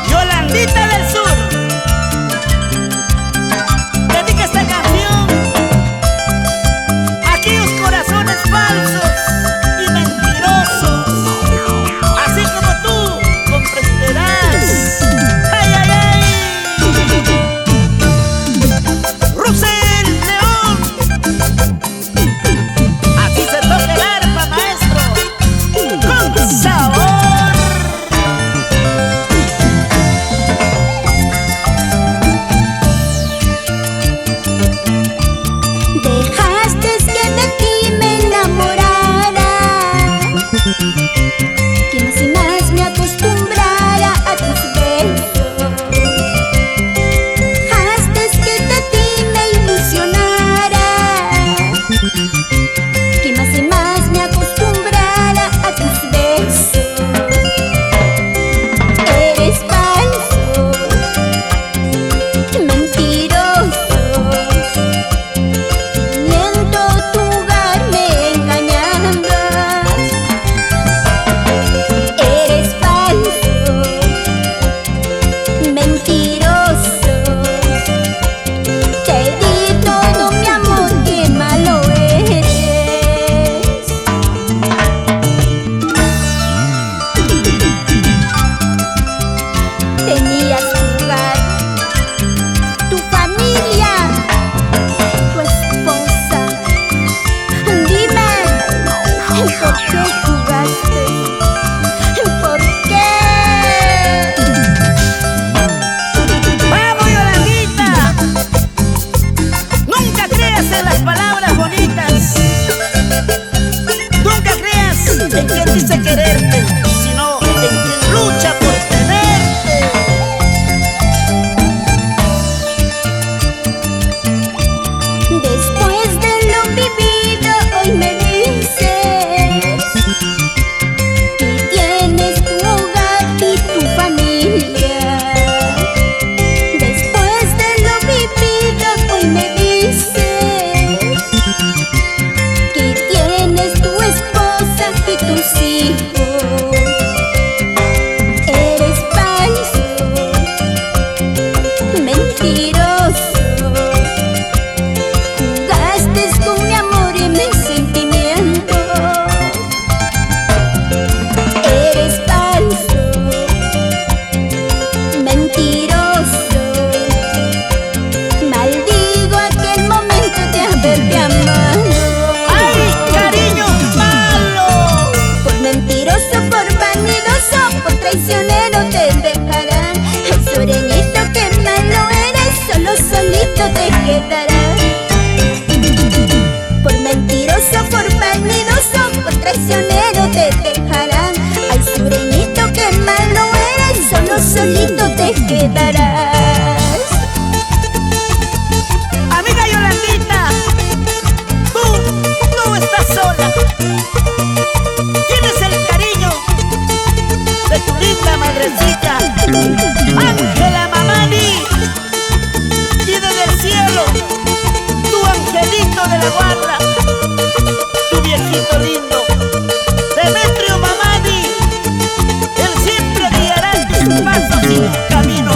Yolandita del Sur dedica esta canción a aquellos corazones falsos y mentirosos, así como tú comprenderás. ¡Ay, ay, ay! Rusel León, así se toca el arpa, maestro, con sabor. Que más y más me acostumbrara a tus besos. Dejaste que de ti me ilusionara. Que más y más me acostumbrara a tus besos. Eres falso, mentiroso. Miento tu hogar me engañando. Tenías tu hogar, tu familia, tu esposa. Dime, ¿por qué jugaste? ¿Por qué? ¡Vamos, Yolandita! Nunca creas en las palabras bonitas. Nunca creas en quien dice quererte, sino en quien lucha por tenerte. Después de lo vivido, hoy me dices que tienes tu hogar y tu familia. Después de lo vivido, hoy me dices que tienes tu esposa y tus hijos. Eres falso, mentiroso. Jugaste con mi amor y mis sentimientos. Eres falso, mentiroso. Maldigo aquel momento de haberte amado. ¡Ay, cariño malo! Por mentiroso, por vanidoso, por traicionero te dejarán. Ay, sureñito, que malo eres, solo solito te quedarás. Por mentiroso, por vanidoso, por traicionero te dejarán. Ay, sureñito, que malo eres, solo solito te quedarás. Amiga Yolandita, tú no estás sola. Tienes el cariño de tu linda madrecita, Ángela Mamani. Y desde el cielo, tu angelito de la guarda, tu viejito lindo, Demetrio Mamani. Él siempre guiará tus pasos y tu camino.